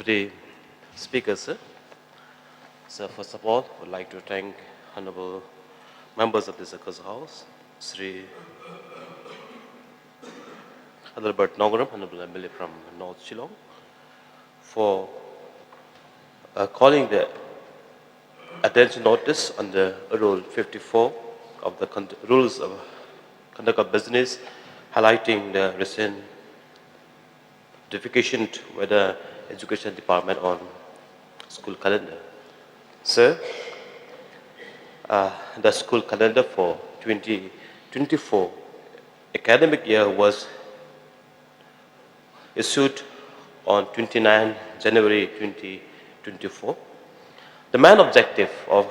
Deputy Speaker, sir. So first of all, I would like to thank honorable members of this August House, Sri Honorable Nogaram, Honorable MLA from North Shillong, for calling the attention notice under Rule 54 of the Rules of Conduct of Business, highlighting the recent notification by the Education Department on school calendar. Sir, the school calendar for 2024 academic year was issued on 29 January 2024. The main objective of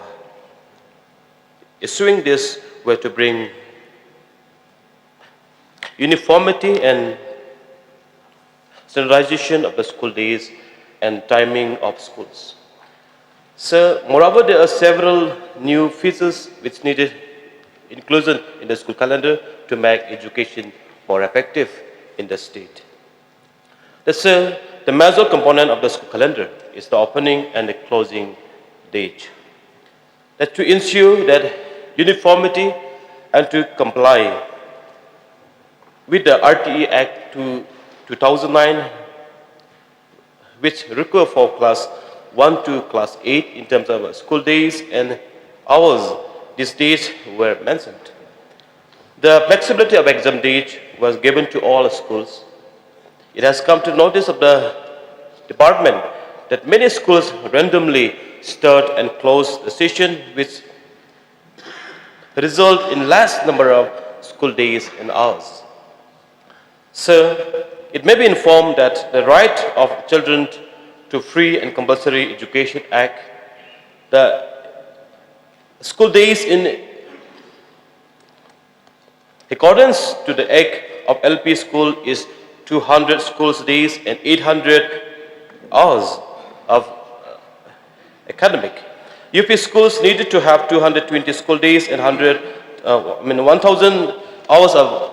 issuing this were to bring uniformity and standardization of the school days and timing of schools. Sir, moreover, there are several new features which needed inclusion in the school calendar to make education more effective in the state. Sir, the major component of the school calendar is the opening and the closing date. That to ensure that uniformity and to comply with the RTE Act 2009, which require for class 1 to class 8 in terms of school days and hours, these dates were mentioned. The flexibility of exam date was given to all schools. It has come to notice of the department that many schools randomly start and close the session, which result in less number of school days and hours. Sir, it may be informed that the right of children to free and compulsory education act, the school days in accordance to the act of LP school is 200 school days and 800 hours of academic. UP schools needed to have 220 school days and 1,000 hours of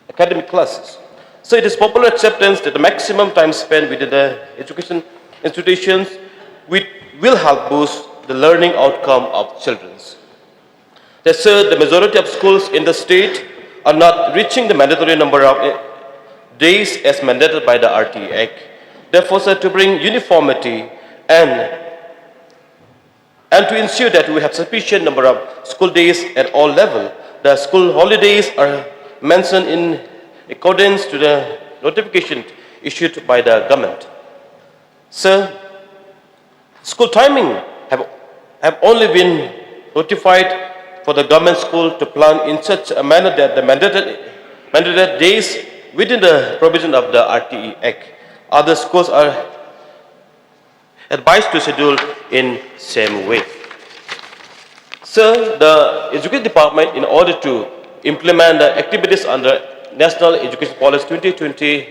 academic classes. So it is popular acceptance that the maximum time spent within the education institutions will help boost the learning outcome of children. Sir, the majority of schools in the state are not reaching the mandatory number of days as mandated by the RTE Act. Therefore, sir, to bring uniformity and to ensure that we have sufficient number of school days at all levels, the school holidays are mentioned in accordance to the notification issued by the government. Sir, school timing have only been notified for the government school to plan in such a manner that the mandated days within the provision of the RTE Act. Other schools are advised to schedule in same way. Sir, the Education Department, in order to implement the activities under National Education Policy 2020,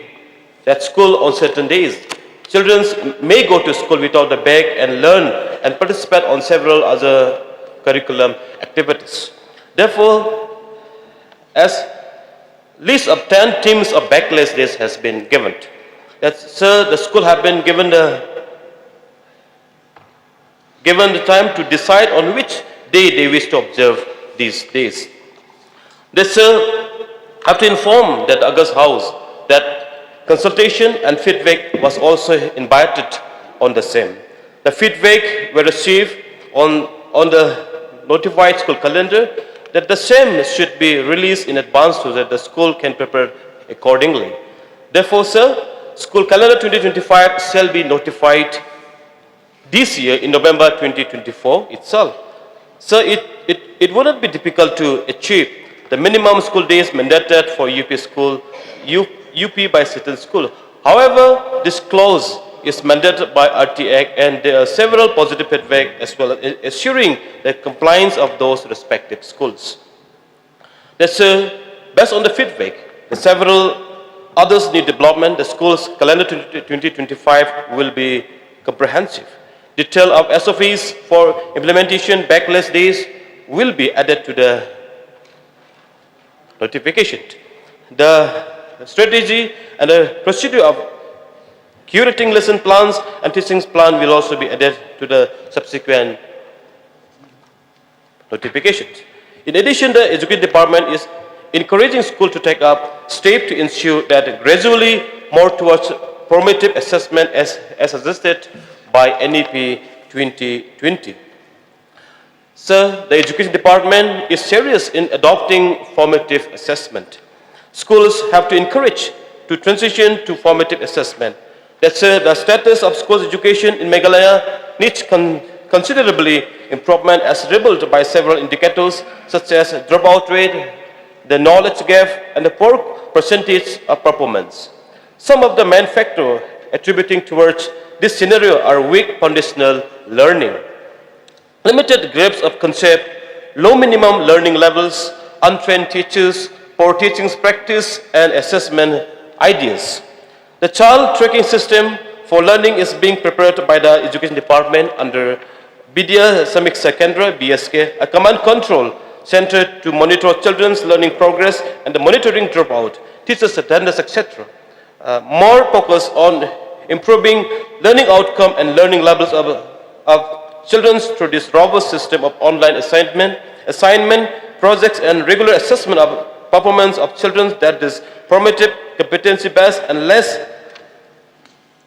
that school on certain days, children may go to school without a bag and learn and participate on several other curriculum activities. Therefore, as list of 10 teams of backless days has been given. Sir, the school have been given the time to decide on which day they wish to observe these days. They, sir, have to inform that August House that consultation and feedback was also invited on the same. The feedback were received on the notified school calendar that the same should be released in advance so that the school can prepare accordingly. Therefore, sir, school calendar 2025 shall be notified this year in November 2024 itself. So it wouldn't be difficult to achieve the minimum school days mandated for UP school, UP by certain school. However, this clause is mandated by RTE Act, and there are several positive feedback as well as assuring the compliance of those respective schools. Based on the feedback, the several others need development. The school's calendar 2025 will be comprehensive. Detail of SOPs for implementation backless days will be added to the notification. The strategy and the procedure of Curating lesson plans and teaching plan will also be added to the subsequent notifications. In addition, the Education Department is encouraging schools to take up steps to ensure that gradually more towards formative assessment as suggested by NEP 2020. So, the Education Department is serious in adopting formative assessment. Schools have to encourage to transition to formative assessment. That's the status of schools education in Meghalaya needs considerably improvement as revealed by several indicators such as dropout rate, the knowledge gap, and the poor percentage of performance. Some of the main factors attributing towards this scenario are weak foundational learning, limited grasp of concept, low minimum learning levels, untrained teachers, poor teaching practice, and assessment ideas. The child tracking system for learning is being prepared by the Education Department under Bidya Samiksha Kendra, BSK, a command control center to monitor children's learning progress and the monitoring dropout, teachers' attendance, etc. More focus on improving learning outcome and learning levels of children through this robust system of online assignment, projects, and regular assessment of performance of children that is formative, competency-based, and less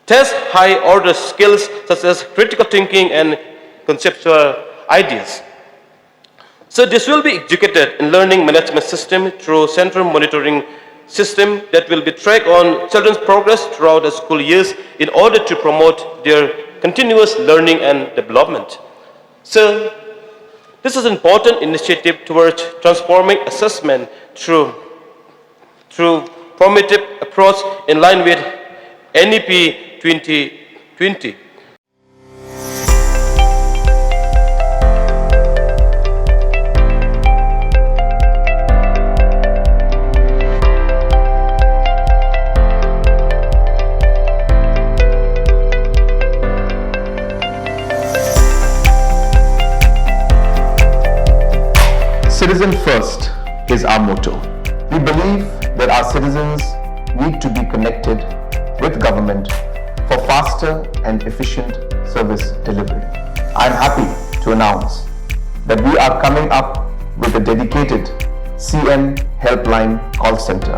test high-order skills such as critical thinking and conceptual ideas. So this will be executed in learning management system through central monitoring system that will be tracked on children's progress throughout the school years in order to promote their continuous learning and development. So this is an important initiative towards transforming assessment through formative approach in line with NEP 2020. Citizen first is our motto. We believe that our citizens need to be connected with government for faster and efficient service delivery. I am happy to announce that we are coming up with a dedicated CM helpline call center